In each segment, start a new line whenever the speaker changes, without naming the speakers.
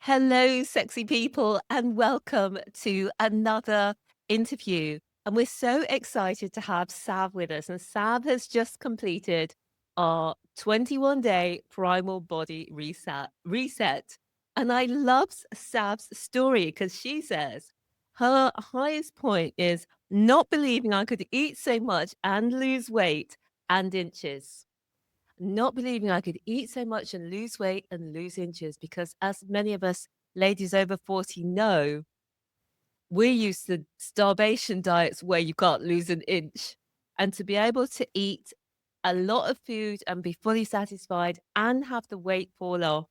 Hello, sexy people, and welcome to another interview. And we're so excited to have Sav with us. And Sav has just completed our 21-day primal body reset. And I love Sav's story because she says her highest point is not believing I could eat so much and lose weight and inches. Not believing I could eat so much and lose weight and lose inches because, as many of us ladies over 40 know, we're used to starvation diets where you can't lose an inch. And to be able to eat a lot of food and be fully satisfied and have the weight fall off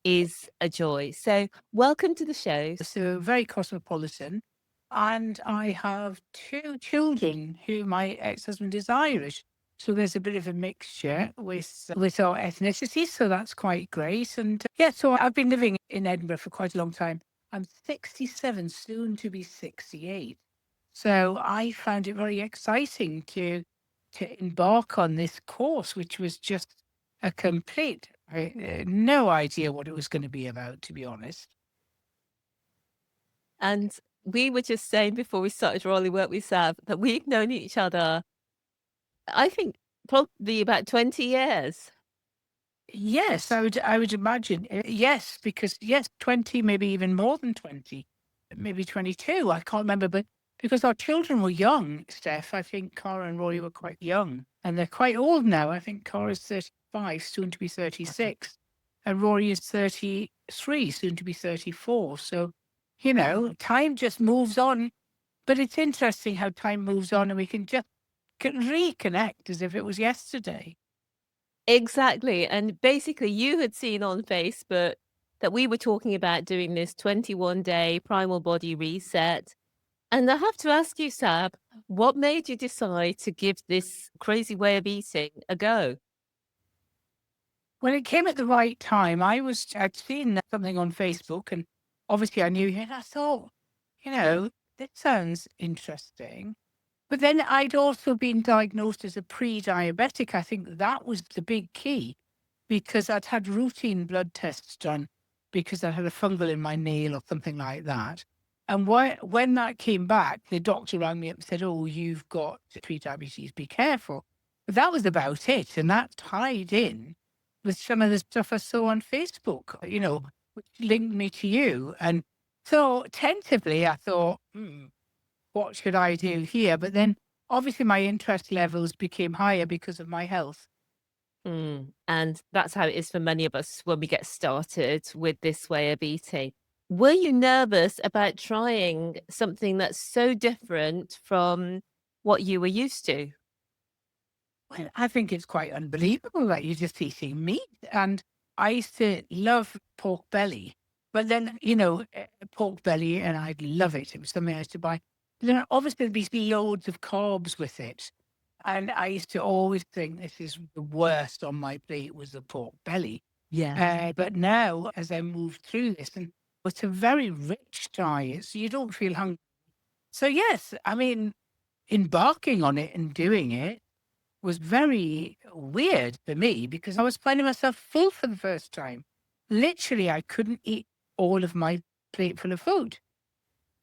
is a joy. So, welcome to the show.
So very cosmopolitan. And I have two children who my ex-husband is Irish. So there's a bit of a mixture with our ethnicity. So that's quite great. And yeah, so I've been living in Edinburgh for quite a long time. I'm 67, soon to be 68. So I found it very exciting to embark on this course, which was just a complete, no idea what it was going to be about, to be honest.
And we were just saying before we started rolling work with Sav that we've known each other, I think, probably about 20 years.
Yes, I would imagine. Yes, because yes, 20, maybe even more than 20, maybe 22. I can't remember, but because our children were young, Steph, I think Cara and Rory were quite young, and they're quite old now. I think Cara's 35, soon to be 36, and Rory is 33, soon to be 34. So, time just moves on. But it's interesting how time moves on, and we can just reconnect as if it was yesterday.
Exactly, and basically you had seen on Facebook that we were talking about doing this 21-day primal body reset, and I have to ask you, Sab, what made you decide to give this crazy way of eating a go?
When it came at the right time, I'd seen something on Facebook, and obviously I knew it. I thought, this sounds interesting. But then I'd also been diagnosed as a pre-diabetic. I think that was the big key because I'd had routine blood tests done because I had a fungal in my nail or something like that. And when that came back, the doctor rang me up and said, "Oh, you've got pre-diabetes, be careful." But that was about it. And that tied in with some of the stuff I saw on Facebook, which linked me to you. And so tentatively, I thought, what should I do here? But then obviously my interest levels became higher because of my health.
And that's how it is for many of us when we get started with this way of eating. Were you nervous about trying something that's so different from what you were used to?
Well, I think it's quite unbelievable that you're just eating meat. And I used to love pork belly, but then, pork belly, and I'd love it. It was something I used to buy. But then obviously there'd be loads of carbs with it. And I used to always think this is the worst on my plate was the pork belly.
Yeah.
But now, as I move through this, and it's a very rich diet, so you don't feel hungry. So yes, I mean, embarking on it and doing it was very weird for me because I was finding myself full for the first time. Literally, I couldn't eat all of my plate full of food.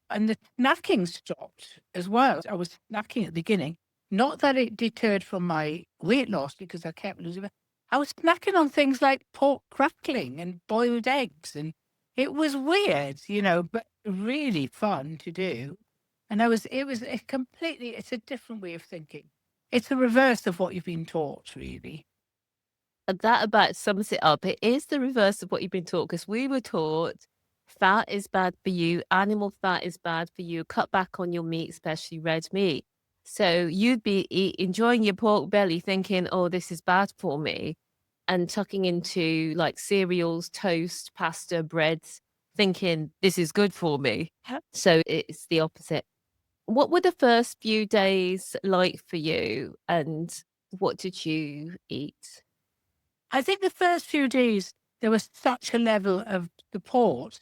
And the snacking stopped as well. I was snacking at the beginning. Not that it deterred from my weight loss because I kept losing weight. I was snacking on things like pork crackling and boiled eggs. And it was weird, but really fun to do. And it's a different way of thinking. It's the reverse of what you've been taught, really.
And that about sums it up. It is the reverse of what you've been taught because we were taught fat is bad for you, animal fat is bad for you, cut back on your meat, especially red meat. So you'd be enjoying your pork belly thinking, oh, this is bad for me, and tucking into like cereals, toast, pasta, breads, thinking this is good for me. So it's the opposite. What were the first few days like for you, and what did you eat?
I think the first few days, there was such a level of support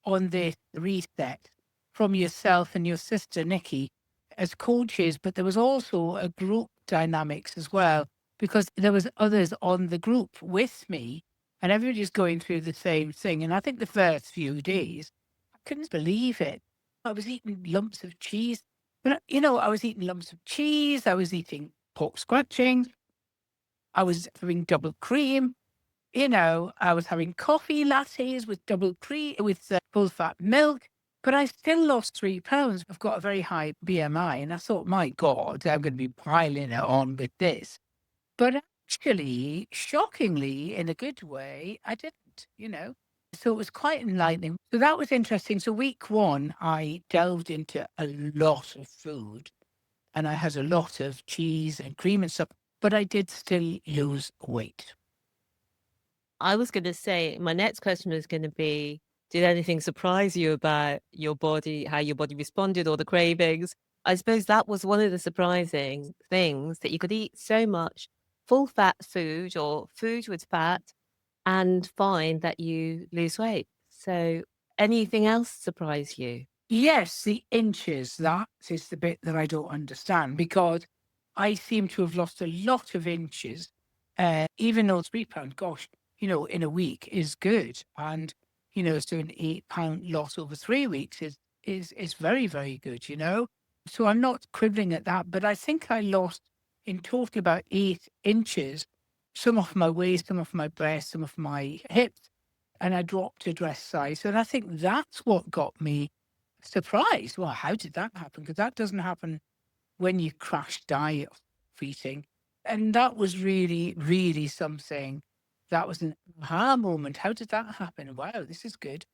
on the reset from yourself and your sister, Nikki, as coaches, but there was also a group dynamics as well, because there was others on the group with me. and everybody's going through the same thing. And I think the first few days, I couldn't believe it. I was eating lumps of cheese. But, I was eating lumps of cheese. I was eating pork scratchings. I was having double cream. I was having coffee lattes with double cream, with full fat milk, but I still lost 3 pounds. I've got a very high BMI, and I thought, my God, I'm going to be piling it on with this. But actually, shockingly, in a good way, I didn't. So it was quite enlightening. So that was interesting. So week one, I delved into a lot of food, and I had a lot of cheese and cream and stuff, but I did still lose weight.
I was going to say, my next question was going to be, did anything surprise you about your body, how your body responded, or the cravings? I suppose that was one of the surprising things, that you could eat so much full fat food or food with fat and find that you lose weight. So anything else surprise you?
Yes, the inches, that is the bit that I don't understand, because I seem to have lost a lot of inches, even though 3 pounds, gosh, in a week is good. And, so an 8 pound loss over 3 weeks is very, very good. So I'm not quibbling at that, but I think I lost in total about 8 inches, some off my waist, some off my breast, some off my hips, and I dropped a dress size. And I think that's what got me surprised. Well, how did that happen? Because that doesn't happen when you crash diet eating. And that was really, really something. That was an aha moment. How did that happen? Wow, this is good.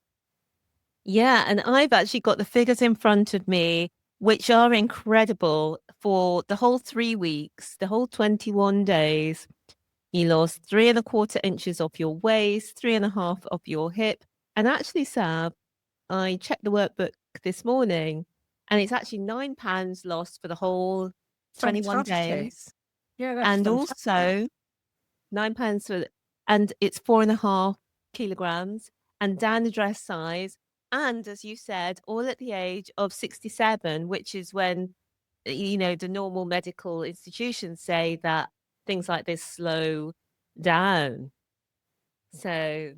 Yeah, and I've actually got the figures in front of me, which are incredible. For the whole 3 weeks, the whole 21 days, you lost 3.25 inches off your waist, 3.5 off your hip. And actually, Sab, I checked the workbook this morning, and it's actually £9 lost for the whole 21
Fantastic.
days.
Yeah, that's
And
fantastic.
also £9 for, and it's 4.5 kilograms, and down the dress size. And as you said, all at the age of 67, which is when, the normal medical institutions say that things like this slow down. So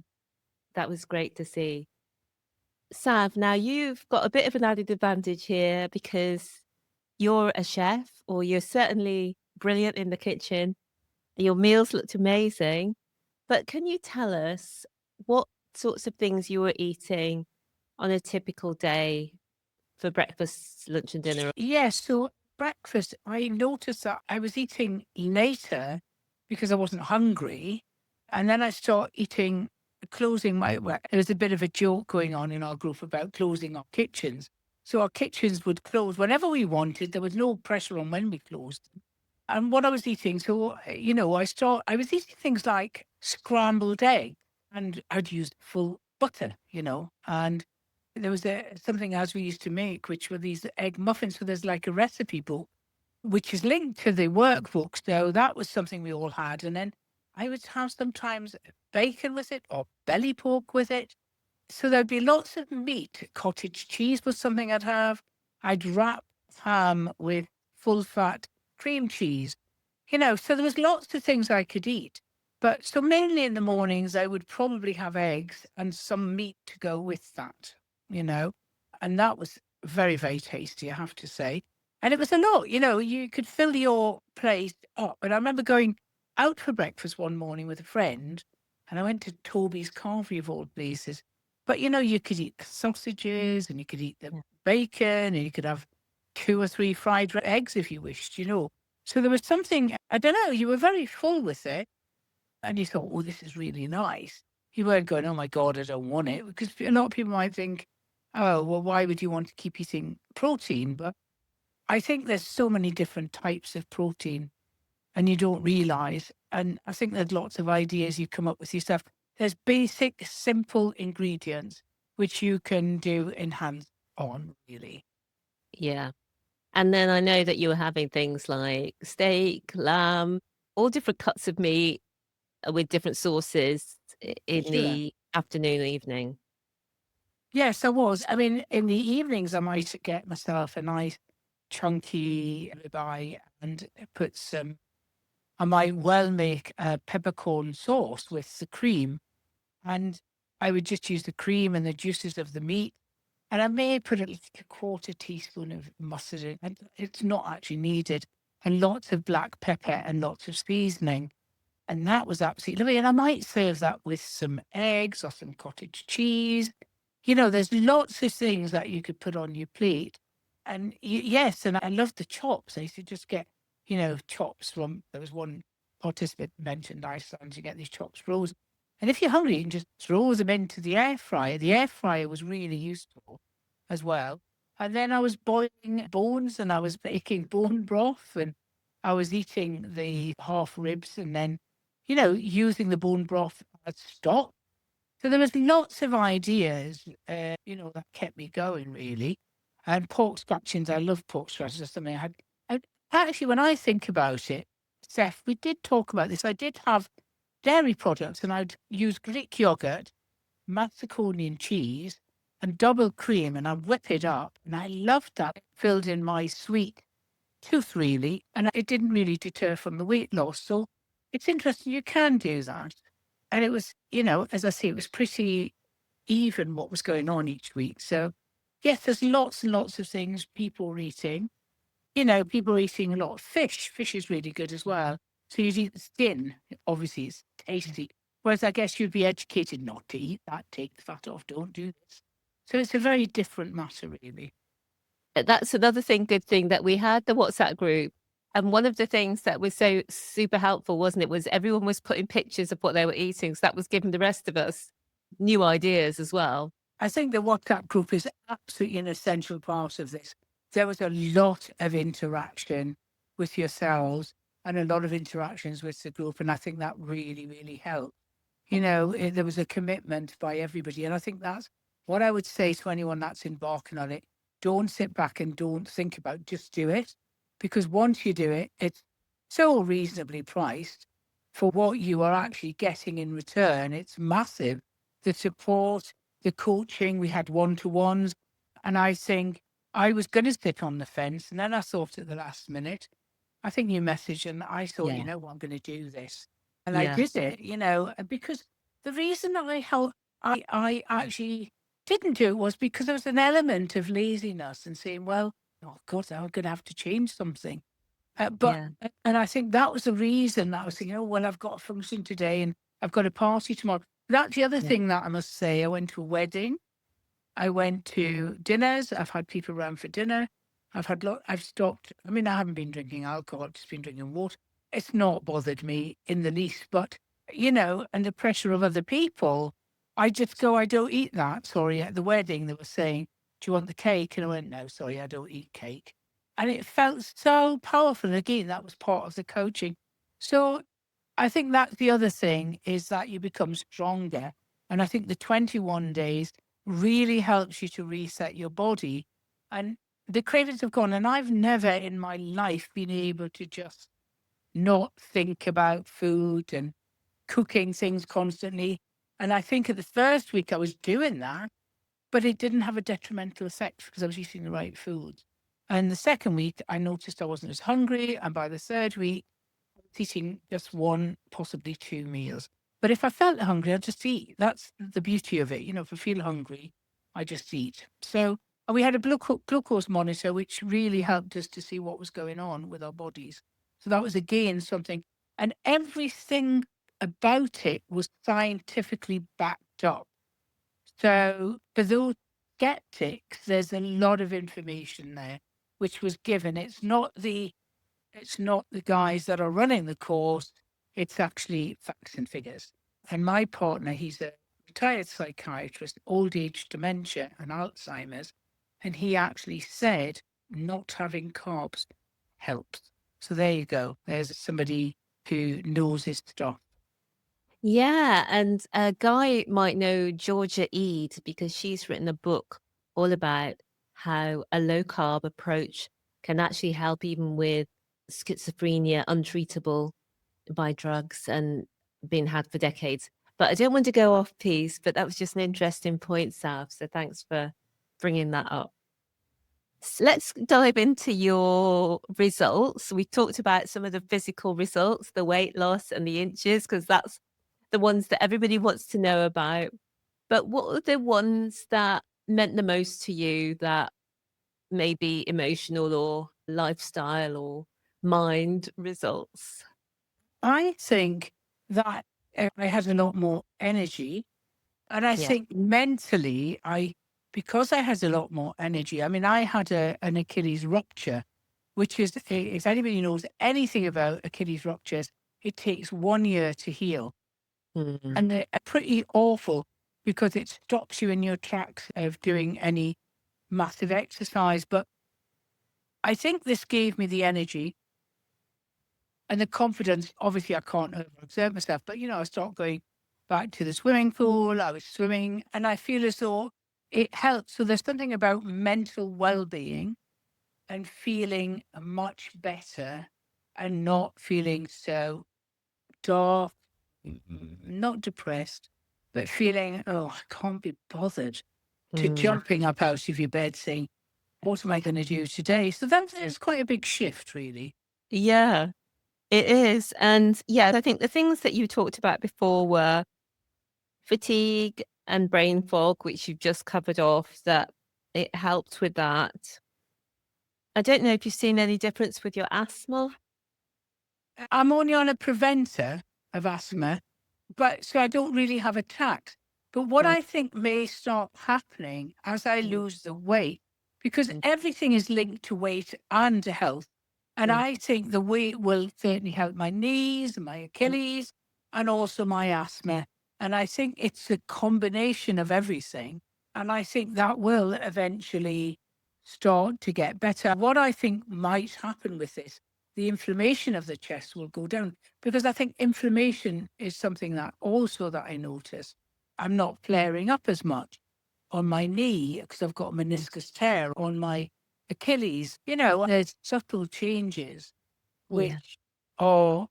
that was great to see. Sav, now you've got a bit of an added advantage here because you're a chef, or you're certainly brilliant in the kitchen. Your meals looked amazing. But can you tell us what sorts of things you were eating on a typical day for breakfast, lunch, and dinner?
Yes, so breakfast, I noticed that I was eating later because I wasn't hungry. And then I start eating, closing well, there was a bit of a joke going on in our group about closing our kitchens. So our kitchens would close whenever we wanted. There was no pressure on when we closed. And what I was eating, so, I was eating things like scrambled egg, and I'd used full butter. And there was something else we used to make, which were these egg muffins. So there's like a recipe book, which is linked to the workbook. So that was something we all had. And then I would have sometimes bacon with it or belly pork with it. So there'd be lots of meat. Cottage cheese was something I'd have. I'd wrap ham with full fat cream cheese. So there was lots of things I could eat. But so mainly in the mornings, I would probably have eggs and some meat to go with that, you know, and that was very, very tasty, I have to say. And it was a lot, you could fill your plate up. And I remember going out for breakfast one morning with a friend, and I went to Toby's Carvery of all places. But, you could eat the sausages, and you could eat the
Yeah.
bacon, and you could have 2 or 3 fried eggs if you wished. So there was something, I don't know, you were very full with it, and you thought, "Oh, this is really nice." You weren't going, "Oh my God, I don't want it," because a lot of people might think, "Oh, well, why would you want to keep eating protein?" But I think there's so many different types of protein, and you don't realize. And I think there's lots of ideas you come up with yourself. There's basic, simple ingredients which you can do in hands on, really.
Yeah. And then I know that you were having things like steak, lamb, all different cuts of meat with different sauces in
Sure.
the afternoon, evening.
Yes, I was. I mean, in the evenings, I might get myself a nice chunky ribeye and put some. I might well make a peppercorn sauce with the cream. and I would just use the cream and the juices of the meat. And I may put like a quarter teaspoon of mustard in, and it's not actually needed, and lots of black pepper and lots of seasoning. And that was absolutely lovely. And I might serve that with some eggs or some cottage cheese. There's lots of things that you could put on your plate. And yes, and I love the chops. I used to just get, chops from, there was one participant mentioned Iceland, you get these chops frozen. And if you're hungry, you can just throw them into the air fryer. The air fryer was really useful as well. And then I was boiling bones and I was making bone broth and I was eating the half ribs and then, using the bone broth as stock. So there was lots of ideas, that kept me going really. And pork scratchings, I love pork scratchings. That's something I had. And actually, when I think about it, Seth, we did talk about this. I did have dairy products and I'd use Greek yogurt, Macedonian cheese, and double cream, and I'd whip it up. And I loved that. It filled in my sweet tooth really, and it didn't really deter from the weight loss. So it's interesting, you can do that. And it was, as I say, it was pretty even what was going on each week. So yes, there's lots and lots of things people are eating. People are eating a lot of fish. Fish is really good as well. So you eat the skin, obviously it's tasty. Whereas I guess you'd be educated not to eat that, take the fat off, don't do this. So it's a very different matter, really.
That's another good thing that we had the WhatsApp group. And one of the things that was so super helpful, wasn't it, was everyone was putting pictures of what they were eating. So that was giving the rest of us new ideas as well.
I think the WhatsApp group is absolutely an essential part of this. There was a lot of interaction with yourselves and a lot of interactions with the group. And I think that really, really helped. There was a commitment by everybody. And I think that's what I would say to anyone that's embarking on it. Don't sit back and don't think about it, just do it. Because once you do it, it's so reasonably priced for what you are actually getting in return. It's massive. The support, the coaching, we had one-to-ones. And I think I was going to sit on the fence. And then I thought at the last minute, I think you messaged and I thought,
Yeah.
what, I'm going to do this. And I
Yeah.
did it, because the reason that I actually didn't do it was because there was an element of laziness and saying, well, oh God, I'm going to have to change something.
Yeah.
And I think that was the reason that I was thinking, oh, well, I've got a function today and I've got a party tomorrow. That's the other
Yeah.
thing that I must say. I went to a wedding. I went to dinners. I've had people around for dinner. I've stopped. I mean, I haven't been drinking alcohol. I've just been drinking water. It's not bothered me in the least, but, and the pressure of other people, I just go, I don't eat that. Sorry. At the wedding, they were saying, do you want the cake? And I went, no, sorry, I don't eat cake. And it felt so powerful. And again, that was part of the coaching. So I think that's the other thing is that you become stronger. And I think the 21 days really helps you to reset your body. And the cravings have gone. And I've never in my life been able to just not think about food and cooking things constantly. And I think at the first week I was doing that, but it didn't have a detrimental effect because I was eating the right foods. And the second week, I noticed I wasn't as hungry. And by the third week, I was eating just one, possibly two meals. But if I felt hungry, I'd just eat. That's the beauty of it. If I feel hungry, I just eat. So and we had a glucose monitor, which really helped us to see what was going on with our bodies. So that was, again, something. And everything about it was scientifically backed up. So for those skeptics, there's a lot of information there which was given. It's not the guys that are running the course, it's actually facts and figures. And my partner, he's a retired psychiatrist, old age dementia and Alzheimer's, and he actually said not having carbs helps. So there you go. There's somebody who knows his stuff.
Yeah, and a guy might know Georgia Ede because she's written a book all about how a low carb approach can actually help even with schizophrenia, untreatable by drugs and been had for decades. But I don't want to go off piece, but that was just an interesting point, Sav. So thanks for bringing that up. Let's dive into your results. We talked about some of the physical results, the weight loss and the inches, because that's the ones that everybody wants to know about. But what were the ones that meant the most to you that may be emotional or lifestyle or mind results?
I think that I had a lot more energy. And I
Yeah.
think mentally, because I had a lot more energy, I mean, I had an Achilles rupture, which is, if anybody knows anything about Achilles ruptures, it takes 1 year to heal.
Mm.
And they're pretty awful because it stops you in your tracks of doing any massive exercise. But I think this gave me the energy and the confidence. Obviously, I can't overexert myself, but I start going back to the swimming pool. I was swimming, and I feel as though it helps. So there's something about mental well-being and feeling much better, and not feeling so dark, not depressed, but feeling, oh, I can't be bothered, to
Mm.
jumping up out of your bed saying, what am I going to do today? So that's quite a big shift, really.
Yeah, it is. And yeah, I think the things that you talked about before were fatigue and brain fog, which you've just covered off, that it helped with that. I don't know if you've seen any difference with your asthma.
I'm only on a preventer of asthma, but so I don't really have attacks. But what
Right.
I think may start happening as I
Mm,
lose the weight, because
mm,
everything is linked to weight and to health. And
mm,
I think the weight will certainly help my knees, my
mm.
Achilles, and also my asthma. And I think it's a combination of everything. And I think that will eventually start to get better. What I think might happen with this, the inflammation of the chest will go down, because I think inflammation is something that also that I notice. I'm not flaring up as much on my knee because I've got a meniscus tear on my Achilles. There's subtle changes
Yeah.
which are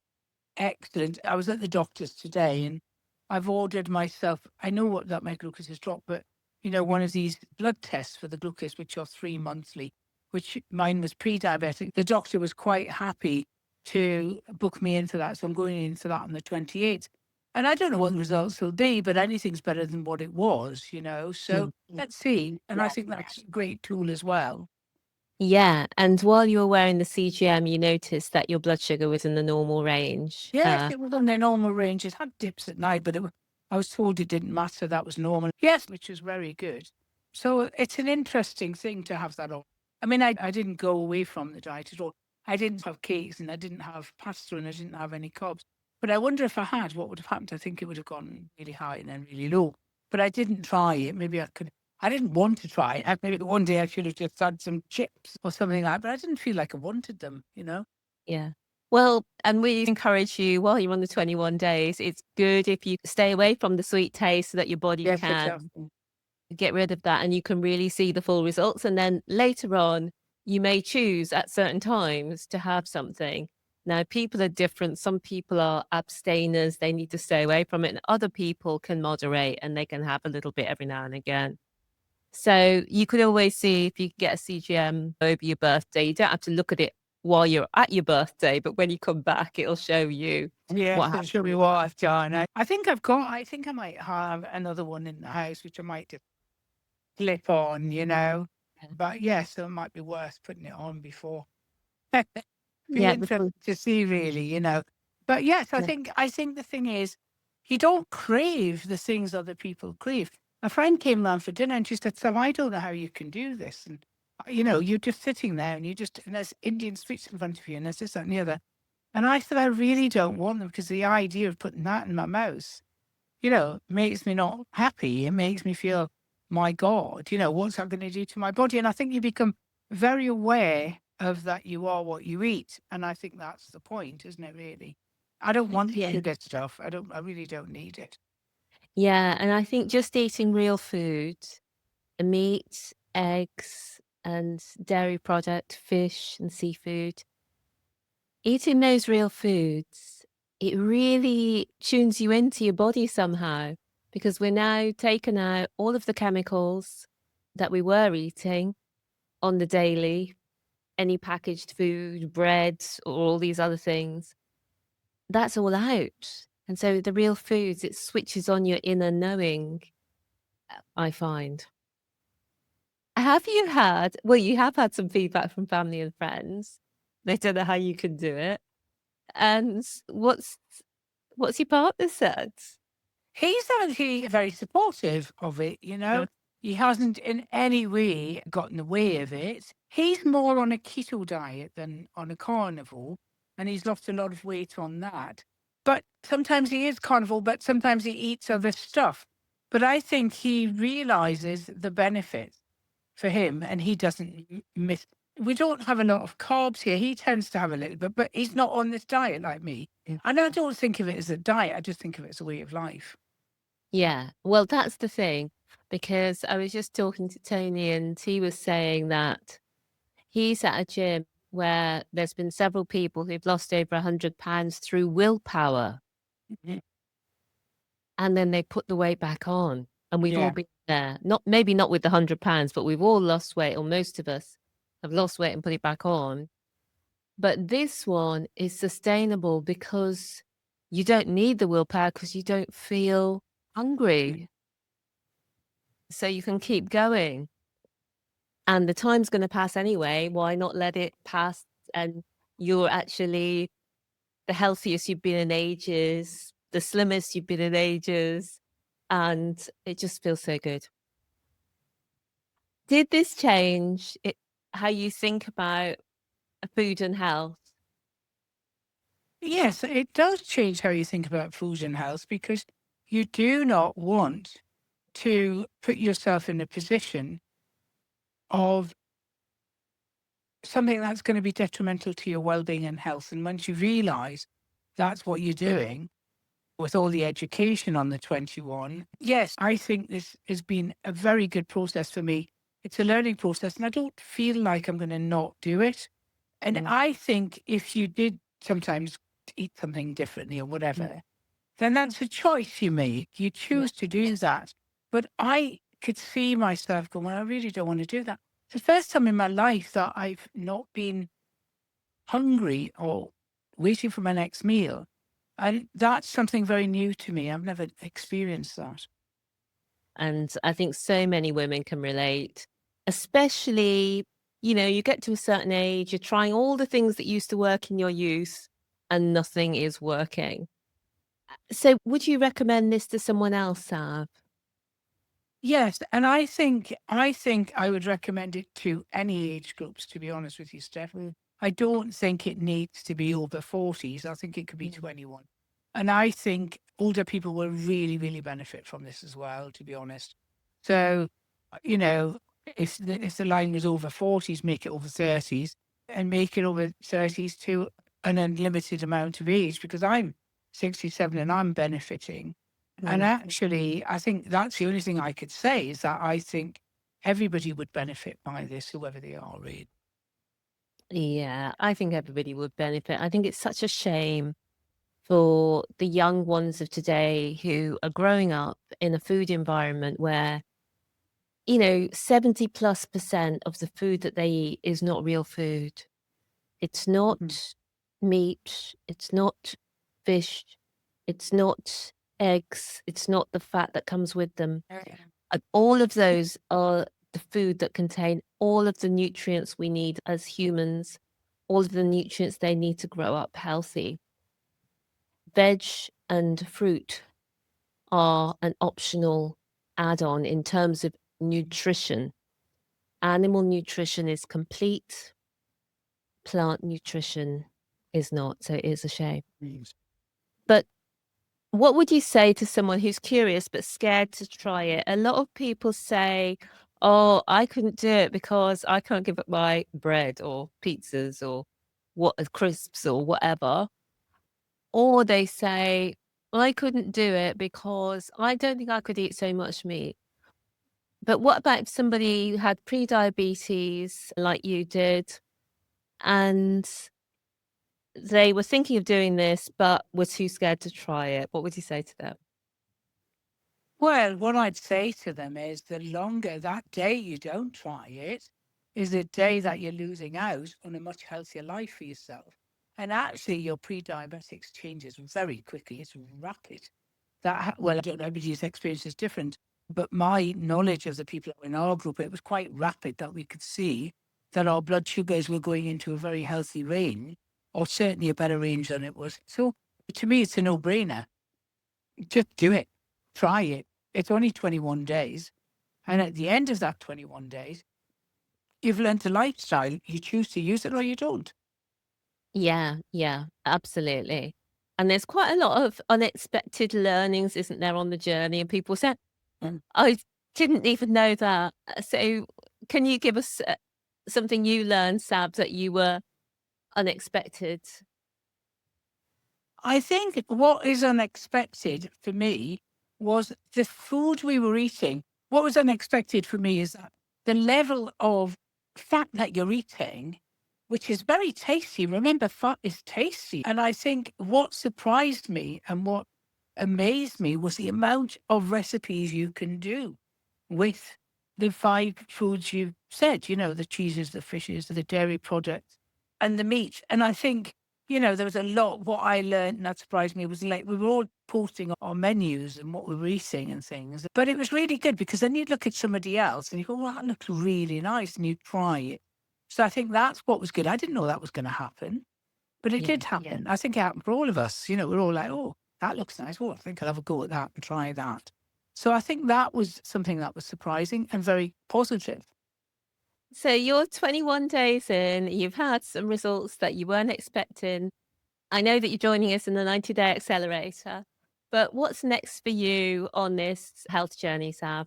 excellent. I was at the doctor's today and I've ordered myself, I know what that my glucose has dropped, but one of these blood tests for the glucose, which are 3 monthly, which mine was pre-diabetic. The doctor was quite happy to book me in for that. So I'm going in for that on the 28th. And I don't know what the results will be, but anything's better than what it was. So
Mm.
let's see. And I think that's a great tool as well.
Yeah. And while you were wearing the CGM, you noticed that your blood sugar was in the normal range.
Yes, it was on their normal range. It had dips at night, but I was told it didn't matter. That was normal. Yes, which was very good. So it's an interesting thing to have that on. I mean, I didn't go away from the diet at all. I didn't have cakes and I didn't have pasta and I didn't have any carbs. But I wonder if I had, what would have happened? I think it would have gone really high and then really low. But I didn't try it. Maybe I could. I didn't want to try it. Maybe one day I should have just had some chips or something like that. But I didn't feel like I wanted them.
Yeah. Well, and we encourage you while you're on the 21 days, it's good if you stay away from the sweet taste so that your body
Yes,
can
exactly.
get rid of that and you can really see the full results. And then later on, you may choose at certain times to have something. Now, people are different. Some people are abstainers, they need to stay away from it. And other people can moderate and they can have a little bit every now and again. So you could always see if you get a CGM over your birthday. You don't have to look at it while you're at your birthday, but when you come back, it'll show you
Yes,
what
it'll
happened.
show me what I've done. I think I might have another one in the house, which I might just flip on. But yes, so it might be worth putting it on before. Be
Yeah,
interesting to see, really. But yes, I think the thing is, you don't crave the things other people crave. A friend came round for dinner and she said, "So I don't know how you can do this." And you're just sitting there and and there's Indian sweets in front of you and there's this, that, and the other. And I said, I really don't want them because the idea of putting that in my mouth, makes me not happy. It makes me feel, my God, what's that going to do to my body? And I think you become very aware of that you are what you eat. And I think that's the point, isn't it, really? I don't want the
yeah.
sugar stuff. I really don't need it.
Yeah, and I think just eating real food, meat, eggs, and dairy product, fish and seafood, eating those real foods, it really tunes you into your body somehow because we're now taking out all of the chemicals that we were eating on the daily, any packaged food, bread, or all these other things. That's all out. And so the real foods, it switches on your inner knowing, I find. Have you had well, you have had some feedback from family and friends. They don't know how you can do it. And what's your partner said?
He's actually very supportive of it, you
Yeah.
know. He hasn't in any way got in the way of it. He's more on a keto diet than on a carnivore, and he's lost a lot of weight on that. But sometimes he is carnivore, but sometimes he eats other stuff. But I think he realizes the benefits for him, and he doesn't miss. We don't have a lot of carbs here. He tends to have a little bit, but he's not on this diet like me.
Yeah.
And I don't think of it as a diet. I just think of it as a way of life.
Yeah. Well, that's the thing, because I was just talking to Tony and he was saying that he's at a gym where there's been several people who've lost over 100 pounds through willpower,
Mhm.
and then they put the weight back on. And we've all
Yeah.
been there. Not maybe not with the 100 pounds, but we've all lost weight, or most of us have lost weight and put it back on. But this one is sustainable because you don't need the willpower because you don't feel hungry. So you can keep going. And the time's gonna pass anyway. Why not let it pass? And you're actually the healthiest you've been in ages, the slimmest you've been in ages, and it just feels so good. Did this change how you think about food and health?
Yes, it does change how you think about food and health because you do not want to put yourself in a position of something that's going to be detrimental to your well-being and health. And once you realize that's what you're doing with all the education on the 21, yes, I think this has been a very good process for me. It's a learning process, and I don't feel like I'm going to not do it. And
Mm,
I think if you did sometimes eat something differently or
mm,
whatever, then that's a choice you make. You
yeah.
choose to do that. But I could see myself going, well, I really don't want to do that. It's the first time in my life that I've not been hungry or waiting for my next meal. And that's something very new to me. I've never experienced that.
And I think so many women can relate, especially, you get to a certain age, you're trying all the things that used to work in your youth and nothing is working. So would you recommend this to someone else, Sav?
Yes, and I think I would recommend it to any age groups, to be honest with you, Steph.
Mm,
I don't think it needs to be over 40s. I think it could be
mm,
21. And I think older people will really, really benefit from this as well, to be honest. So, you know, if the line was over 40s, make it over 30s and make it over 30s to an unlimited amount of age because I'm 67 and I'm benefiting. And
mm.
actually, I think that's the only thing I could say is that I think everybody would benefit by this, whoever they are, really.
Yeah, I think everybody would benefit. I think it's such a shame for the young ones of today who are growing up in a food environment where 70+% of the food that they eat is not real food. It's
Mhm.
not meat, it's not fish, it's not eggs, it's not the fat that comes with them.
Yeah.
And all of those are the food that contain all of the nutrients we need as humans, all of the nutrients they need to grow up healthy. Veg and fruit are an optional add-on in terms of nutrition. Animal nutrition is complete, plant nutrition is not, so it is a shame.
Yes.
But what would you say to someone who's curious but scared to try it? A lot of people say, "Oh, I couldn't do it because I can't give up my bread or pizzas or crisps or whatever." Or they say, "I couldn't do it because I don't think I could eat so much meat." But what about if somebody had pre-diabetes like you did and they were thinking of doing this but were too scared to try it? What would you say to them?
Well, what I'd say to them is the longer that day you don't try it is the day that you're losing out on a much healthier life for yourself. And actually, your pre-diabetics changes very quickly. It's rapid. Well, I don't know, everybody's experience is different, but my knowledge of the people in our group, it was quite rapid that we could see that our blood sugars were going into a very healthy range, or certainly a better range than it was. So to me, it's a no-brainer. Just do it. Try it. It's only 21 days. And at the end of that 21 days, you've learned a lifestyle. You choose to use it or you don't.
Yeah, yeah, absolutely. And there's quite a lot of unexpected learnings, isn't there, on the journey? And people say,
Mm.
I didn't even know that. So, can you give us something you learned, Sab, that you were unexpected?
I think what is unexpected for me was the food we were eating. What was unexpected for me is that the level of fat that you're eating, which is very tasty. Remember, fat is tasty. And I think what surprised me and what amazed me was the amount of recipes you can do with the 5 foods you said, the cheeses, the fishes, the dairy products, and the meat. And I think, there was a lot. What I learned and that surprised me was like we were all posting our menus and what we were eating and things. But it was really good because then you'd look at somebody else and you go, well, that looks really nice. And you try it. So I think that's what was good. I didn't know that was going to happen, but it
Yeah,
did happen. I think it happened for all of us. We're all like, oh, that looks nice. Oh, I think I'll have a go at that and try that. So I think that was something that was surprising and very positive.
So you're 21 days in, you've had some results that you weren't expecting. I know that you're joining us in the 90-day accelerator, but what's next for you on this health journey, Sab?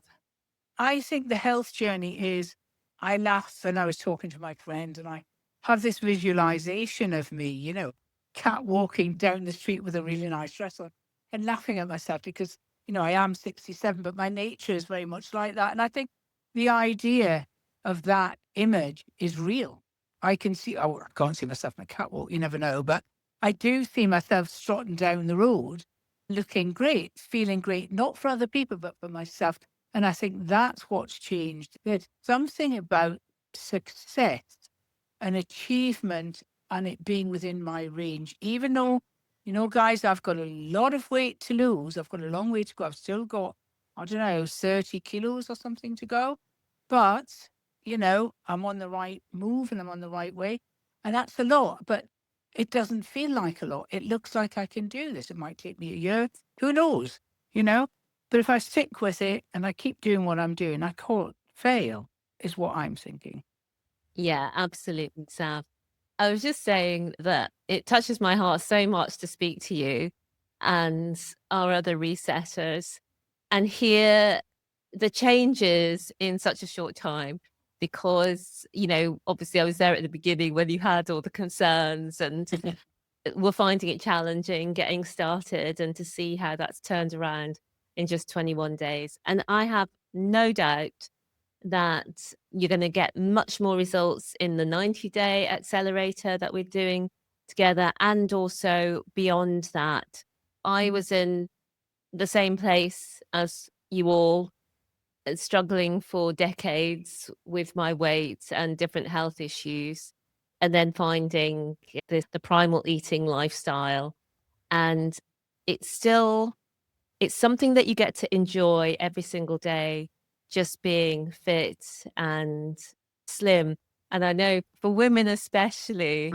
I think the health journey is, I laughed and I was talking to my friend and I have this visualization of me, cat walking down the street with a really nice dress on and laughing at myself because, I am 67, but my nature is very much like that. And I think the idea of that image is real. I can't see myself in a catwalk, you never know, but I do see myself strutting down the road, looking great, feeling great, not for other people, but for myself. And I think that's what's changed. There's something about success and achievement and it being within my range, even though, guys, I've got a lot of weight to lose. I've got a long way to go. I've still got, I don't know, 30 kilos or something to go. But, I'm on the right move and I'm on the right way. And that's a lot, but it doesn't feel like a lot. It looks like I can do this. It might take me a year. Who knows? You know? But if I stick with it and I keep doing what I'm doing, I can't fail, is what I'm thinking.
Yeah, absolutely, Sab. I was just saying that it touches my heart so much to speak to you and our other resetters and hear the changes in such a short time because, obviously I was there at the beginning when you had all the concerns and were finding it challenging getting started and to see how that's turned around in just 21 days. And I have no doubt that you're going to get much more results in the 90-day accelerator that we're doing together and also beyond that. I was in the same place as you all, struggling for decades with my weight and different health issues, and then finding the primal eating lifestyle. And it's still it's something that you get to enjoy every single day, just being fit and slim. And I know for women especially,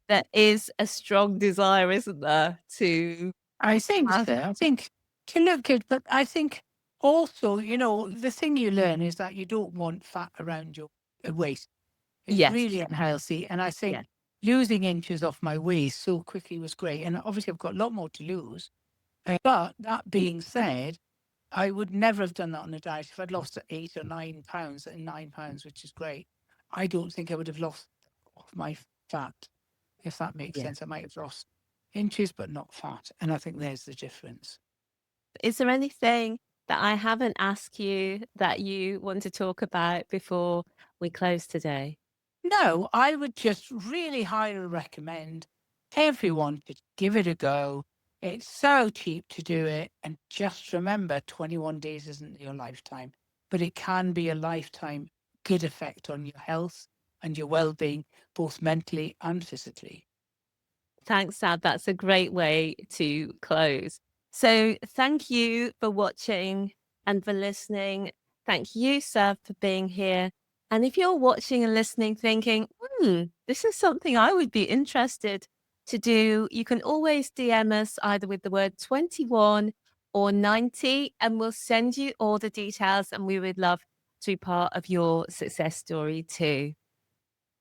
there is a strong desire, isn't there, to
I think
have.
so. I think to look good, but I think also, the thing you learn is that you don't want fat around your waist. It's
Yes.
really unhealthy. And I
Yeah.
think losing inches off my waist so quickly was great. And obviously, I've got a lot more to lose. But that being said, I would never have done that on a diet. If I'd lost 8 or 9 pounds, and 9 pounds, which is great, I don't think I would have lost off my fat. If that makes
Yeah.
sense, I might have lost inches, but not fat. And I think there's the difference.
Is there anything that I haven't asked you that you want to talk about before we close today?
No, I would just really highly recommend everyone to give it a go. It's so cheap to do it. And just remember, 21 days isn't your lifetime, but it can be a lifetime good effect on your health and your well being, both mentally and physically.
Thanks, Sad. That's a great way to close. So thank you for watching and for listening. Thank you, Sav, for being here. And if you're watching and listening thinking, this is something I would be interested to do, you can always DM us either with the word 21 or 90, and we'll send you all the details. And we would love to be part of your success story too.